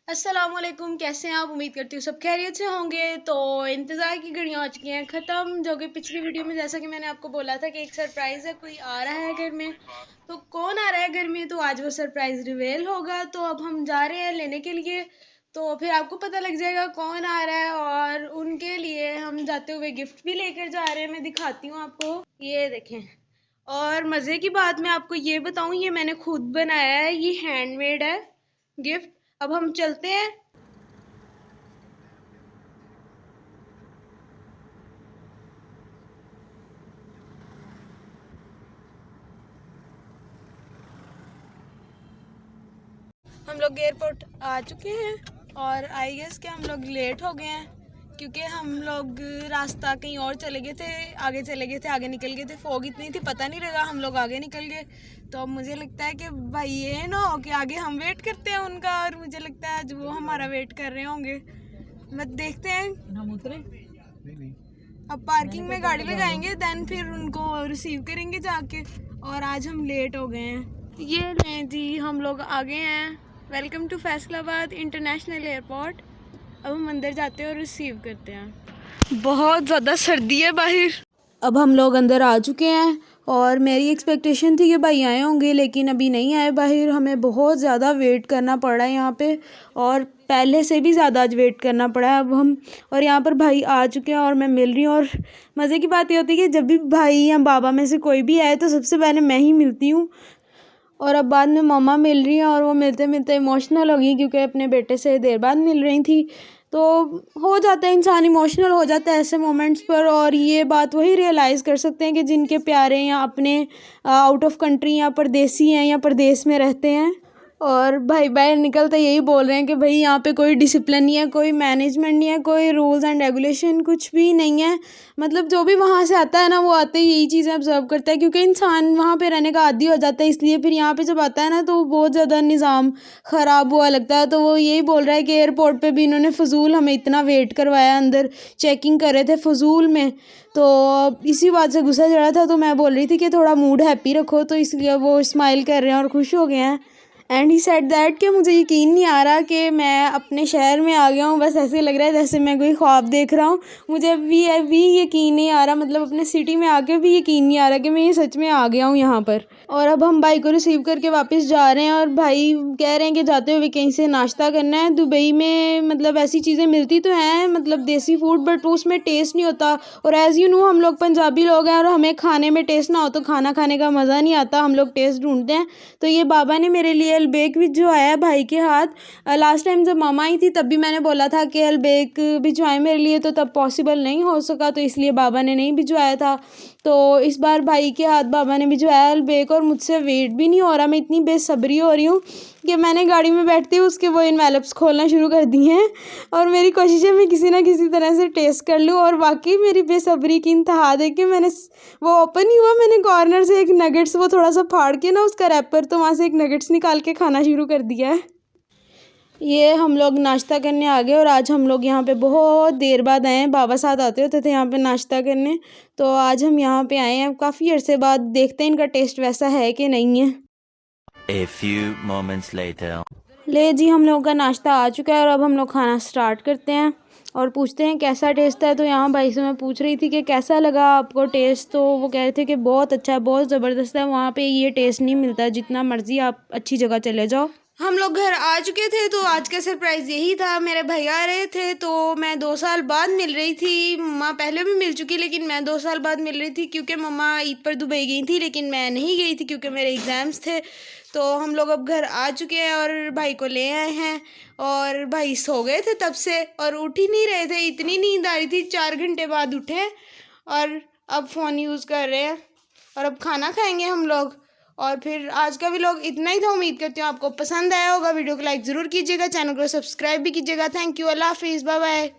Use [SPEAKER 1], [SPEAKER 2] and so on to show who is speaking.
[SPEAKER 1] अस्सलामुअलैकुम, कैसे हैं आप? उम्मीद करती हूँ सब खैरियत से होंगे। तो इंतज़ार की घड़ियाँ हो चुकी हैं ख़त्म, जो कि पिछली वीडियो में जैसा कि मैंने आपको बोला था कि एक सरप्राइज़ है, कोई आ रहा है घर में। तो कौन आ रहा है घर में, तो आज वो सरप्राइज़ रिवील होगा। तो अब हम जा रहे हैं लेने के लिए, तो फिर आपको पता लग जाएगा कौन आ रहा है। और उनके लिए हम जाते हुए गिफ्ट भी लेकर जा रहे हैं, मैं दिखाती हूँ आपको, ये देखें। और मज़े की बात मैं आपको ये बताऊँ, ये मैंने खुद बनाया है, ये हैंडमेड है गिफ्ट। अब हम चलते हैं। हम लोग एयरपोर्ट आ चुके हैं और आई गेस कि हम लोग लेट हो गए हैं, क्योंकि हम लोग रास्ता कहीं और चले गए थे, आगे निकल गए थे। फॉग इतनी थी पता नहीं लगा, हम लोग आगे निकल गए। तो अब मुझे लगता है कि भाई ये ना हो कि आगे हम वेट करते हैं उनका, और मुझे लगता है आज वो हमारा वेट कर रहे होंगे। मत देखते हैं, हम उतरे नहीं। अब पार्किंग में गाड़ी लगाएंगे, देन फिर उनको रिसीव करेंगे जाके। और आज हम लेट हो गए हैं। ये लें जी, हम लोग आगे हैं। Welcome to Faisalabad international airport. अब हम अंदर जाते हैं और रिसीव करते हैं। बहुत ज़्यादा सर्दी है बाहर। अब हम लोग अंदर आ चुके हैं और मेरी एक्सपेक्टेशन थी कि भाई आए होंगे, लेकिन अभी नहीं आए बाहर। हमें बहुत ज़्यादा वेट करना पड़ा है यहाँ पे, और पहले से भी ज़्यादा आज वेट करना पड़ा है। अब हम और यहाँ पर भाई आ चुके हैं और मैं मिल रही हूँ। और मज़े की बात ये होती है कि जब भी भाई या बाबा में से कोई भी आए तो सबसे पहले मैं ही मिलती हूँ। और अब बाद में मम्मा मिल रही हैं और वो मिलते मिलते इमोशनल हो गई, क्योंकि अपने बेटे से देर बाद मिल रही थी। तो हो जाता है, इंसान इमोशनल हो जाता है ऐसे मोमेंट्स पर। और ये बात वही रियलाइज़ कर सकते हैं कि जिनके प्यारे या अपने आउट ऑफ कंट्री या परदेसी हैं या परदेश में रहते हैं। और भाई बाहर निकलते यही बोल रहे हैं कि भाई यहाँ पे कोई डिसिप्लिन नहीं है, कोई मैनेजमेंट नहीं है, कोई रूल्स एंड रेगुलेशन कुछ भी नहीं है। मतलब जो भी वहाँ से आता है ना, वो आते ही यही चीज़ें ऑब्जर्व करता है, क्योंकि इंसान वहाँ पे रहने का आदी हो जाता है। इसलिए फिर यहाँ पे जब आता है ना, तो बहुत ज़्यादा निज़ाम ख़राब हुआ लगता है। तो वो यही बोल रहा है कि एयरपोर्ट पे भी इन्होंने फ़जूल हमें इतना वेट करवाया, अंदर चेकिंग कर रहे थे फ़जूल में। तो इसी बात से गुस्सा चढ़ा था। तो मैं बोल रही थी कि थोड़ा मूड हैप्पी रखो, तो इसलिए वो स्माइल कर रहे हैं और खुश हो गए हैं। एंड ही सेड दैट कि मुझे यकीन नहीं आ रहा कि मैं अपने शहर में आ गया हूँ। बस ऐसे लग रहा है जैसे मैं कोई ख्वाब देख रहा हूँ। मुझे अभी यकीन नहीं आ रहा, मतलब अपने सिटी में आके भी यकीन नहीं आ रहा कि मैं ये सच में आ गया हूँ यहाँ पर। और अब हम भाई को रिसीव करके वापस जा रहे हैं, और भाई कह रहे हैं कि जाते हुए कहीं से नाश्ता करना है। दुबई में मतलब ऐसी चीज़ें मिलती तो हैं, मतलब देसी फूड, बट उसमें टेस्ट नहीं होता। और एज़ यू नो हम लोग पंजाबी लोग हैं, और हमें खाने में टेस्ट ना हो तो खाना खाने का मज़ा नहीं आता, हम लोग टेस्ट ढूंढते हैं। तो ये बाबा ने मेरे लिए अलबेक भिजवाया है भाई के हाथ। लास्ट टाइम जब मामा आई थी तब भी मैंने बोला था कि अलबेक भिजवाए मेरे लिए, तो तब पॉसिबल नहीं हो सका, तो इसलिए बाबा ने नहीं भिजवाया था। तो इस बार भाई के हाथ बाबा ने भिजवाया अलबेक, और मुझसे वेट भी नहीं हो रहा। मैं इतनी बेसब्री हो रही हूँ कि मैंने गाड़ी में बैठते ही उसके वो इनवेलप्स खोलना शुरू कर दिए हैं। और मेरी कोशिश है मैं किसी ना किसी तरह से टेस्ट कर लूँ। और वाकई मेरी बेसब्री की इंतहा देख के मैंने वो ओपन ही हुआ, मैंने कॉर्नर से एक नगेट्स वो थोड़ा सा फाड़ के ना उसका रैपर, तो वहाँ से एक नगेट्स निकाल के खाना शुरू कर दिया है। ये हम लोग नाश्ता करने आ गए, और आज हम लोग यहाँ पे बहुत देर बाद आए हैं। बाबा साथ आते होते थे यहाँ पे नाश्ता करने, तो आज हम यहाँ पे आए हैं काफ़ी अरसे बाद। देखते हैं इनका टेस्ट वैसा है कि नहीं है।
[SPEAKER 2] A few moments later.
[SPEAKER 1] ले जी, हम लोगों का नाश्ता आ चुका है और अब हम लोग खाना स्टार्ट करते हैं और पूछते हैं कैसा टेस्ट है। तो यहाँ भाई से मैं पूछ रही थी कि कैसा लगा आपको टेस्ट, तो वो कह रहे थे कि बहुत अच्छा है, बहुत ज़बरदस्त है। वहाँ पे ये टेस्ट नहीं मिलता, जितना मर्ज़ी आप अच्छी जगह चले जाओ। हम लोग घर आ चुके थे, तो आज का सरप्राइज़ यही था। मेरे भैया आ रहे थे, तो मैं 2 साल बाद मिल रही थी। मम्मा पहले भी मिल चुकी, लेकिन मैं 2 साल बाद मिल रही थी, क्योंकि मम्मा ईद पर दुबई गई थी, लेकिन मैं नहीं गई थी क्योंकि मेरे एग्ज़ाम्स थे। तो हम लोग अब घर आ चुके हैं और भाई को ले आए हैं। और भाई सो गए थे तब से और उठ ही नहीं रहे थे, इतनी नींद आ रही थी। 4 घंटे बाद उठे और अब फ़ोन यूज़ कर रहे हैं। और अब खाना खाएंगे हम लोग। और फिर आज का व्लॉग इतना ही था। उम्मीद करती हूँ आपको पसंद आया होगा। वीडियो को लाइक ज़रूर कीजिएगा, चैनल को सब्सक्राइब भी कीजिएगा। थैंक यू, अल्लाह हाफिज़, बाय बाय।